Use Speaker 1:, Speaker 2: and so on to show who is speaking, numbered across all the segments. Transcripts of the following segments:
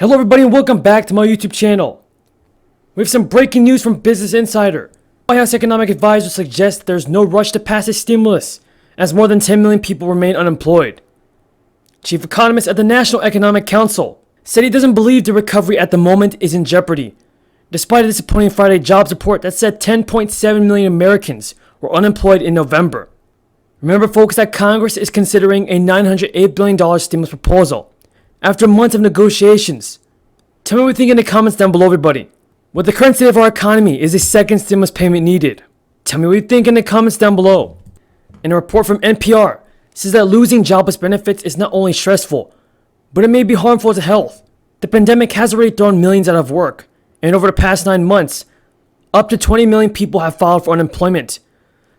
Speaker 1: Hello everybody and welcome back to my YouTube channel. We have some breaking news from Business Insider. White House economic advisor suggests there's no rush to pass a stimulus, as more than 10 million people remain unemployed. Chief economist at the National Economic Council said he doesn't believe the recovery at the moment is in jeopardy, despite a disappointing Friday jobs report that said 10.7 million Americans were unemployed in November. Remember folks that Congress is considering a $908 billion stimulus proposal after months of negotiations. Tell me what you think in the comments down below, everybody. With the current state of our economy, is a second stimulus payment needed? Tell me what you think in the comments down below. And a report from NPR says that losing jobless benefits is not only stressful, but it may be harmful to health. The pandemic has already thrown millions out of work, and over the past 9 months, up to 20 million people have filed for unemployment.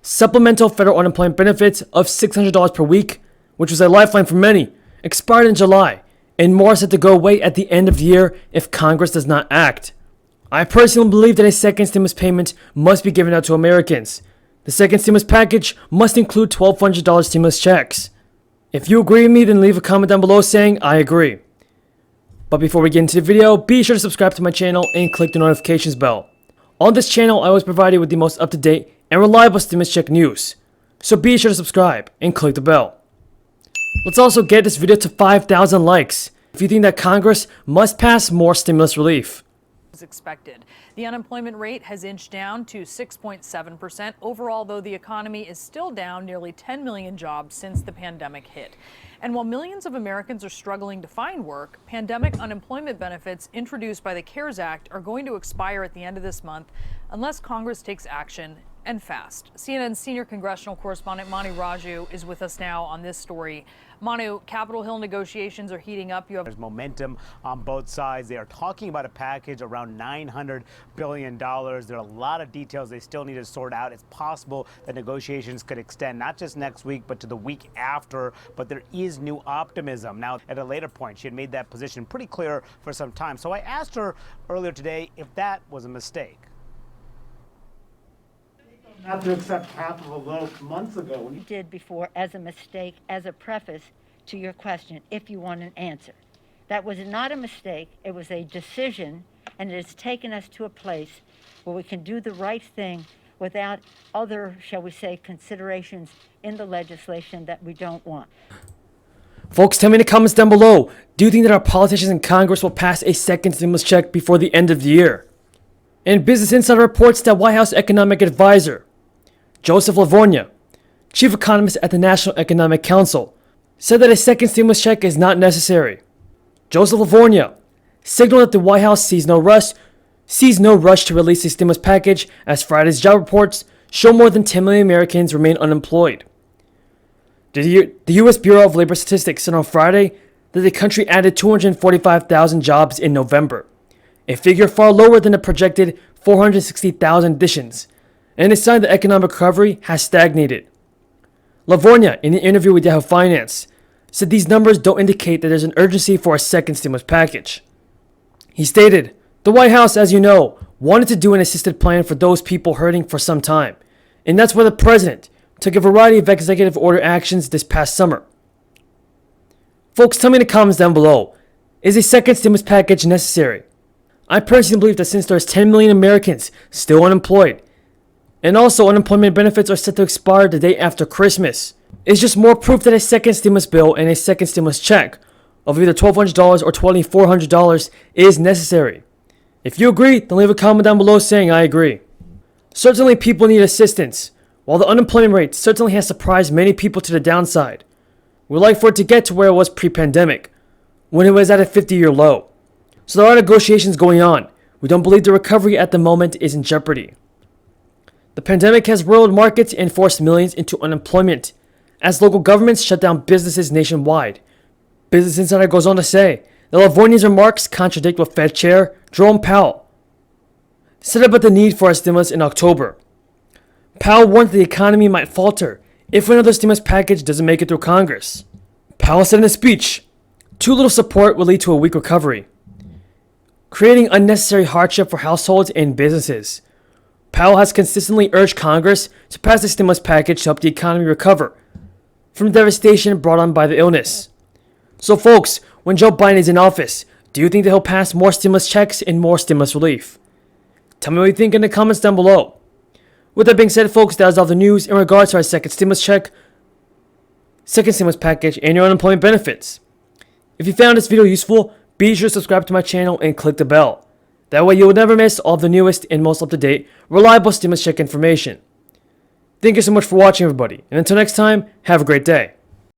Speaker 1: Supplemental federal unemployment benefits of $600 per week, which was a lifeline for many, expired in July, and more set to go away at the end of the year if Congress does not act. I personally believe that a second stimulus payment must be given out to Americans. The second stimulus package must include $1,200 stimulus checks. If you agree with me, then leave a comment down below saying I agree. But before we get into the video, be sure to subscribe to my channel and click the notifications bell. On this channel, I always provide you with the most up-to-date and reliable stimulus check news. So be sure to subscribe and click the bell. Let's also get this video to 5,000 likes if you think that Congress must pass more stimulus relief.
Speaker 2: As expected, the unemployment rate has inched down to 6.7%. Overall, though, the economy is still down nearly 10 million jobs since the pandemic hit. And while millions of Americans are struggling to find work, pandemic unemployment benefits introduced by the CARES Act are going to expire at the end of this month unless Congress takes action, and fast. CNN's senior congressional correspondent Manu Raju is with us now on this story. Manu, Capitol Hill negotiations are heating up.
Speaker 3: There's momentum on both sides. They are talking about a package around $900 billion. There are a lot of details they still need to sort out. It's possible that negotiations could extend not just next week, but to the week after. But there is new optimism. Now, at a later point, she had made that position pretty clear for some time. So I asked her earlier today if that was a mistake.
Speaker 4: Not to accept half of a vote months ago.
Speaker 5: When you did before as a mistake, as a preface to your question, if you want an answer. That was not a mistake, it was a decision, and it has taken us to a place where we can do the right thing without other, shall we say, considerations in the legislation that we don't want.
Speaker 1: Folks, tell me in the comments down below, do you think that our politicians in Congress will pass a second stimulus check before the end of the year? And Business Insider reports that White House economic advisor Joseph Livornia, chief economist at the National Economic Council, said that a second stimulus check is not necessary. Joseph Livornia signaled that the White House sees no rush to release a stimulus package as Friday's job reports show more than 10 million Americans remain unemployed. The U.S. Bureau of Labor Statistics said on Friday that the country added 245,000 jobs in November, a figure far lower than the projected 460,000 additions, and a sign that economic recovery has stagnated. Livornia, in an interview with Yahoo Finance, said these numbers don't indicate that there's an urgency for a second stimulus package. He stated, "The White House, as you know, wanted to do an assisted plan for those people hurting for some time, and that's why the president took a variety of executive order actions this past summer." Folks, tell me in the comments down below, is a second stimulus package necessary? I personally believe that since there's 10 million Americans still unemployed, and also unemployment benefits are set to expire the day after Christmas, it's just more proof that a second stimulus bill and a second stimulus check of either $1,200 or $2,400 is necessary. If you agree, then leave a comment down below saying I agree. Certainly people need assistance. While the unemployment rate certainly has surprised many people to the downside, we'd like for it to get to where it was pre-pandemic, when it was at a 50-year low. So there are negotiations going on. We don't believe the recovery at the moment is in jeopardy. The pandemic has roiled markets and forced millions into unemployment as local governments shut down businesses nationwide. Business Insider goes on to say that Livornia's remarks contradict what Fed Chair Jerome Powell said about the need for a stimulus in October. Powell warned that the economy might falter if another stimulus package doesn't make it through Congress. Powell said in a speech, "Too little support will lead to a weak recovery, creating unnecessary hardship for households and businesses." Powell has consistently urged Congress to pass a stimulus package to help the economy recover from the devastation brought on by the illness. So folks, when Joe Biden is in office, Do you think that he'll pass more stimulus checks and more stimulus relief? Tell me what you think in the comments down below. With that being said, folks, that is all the news in regards to our second stimulus check, second stimulus package, and your unemployment benefits. If you found this video useful, be sure to subscribe to my channel and click the bell. That way you will never miss all of the newest and most up-to-date, reliable stimulus check information. Thank you so much for watching, everybody, and until next time, have a great day.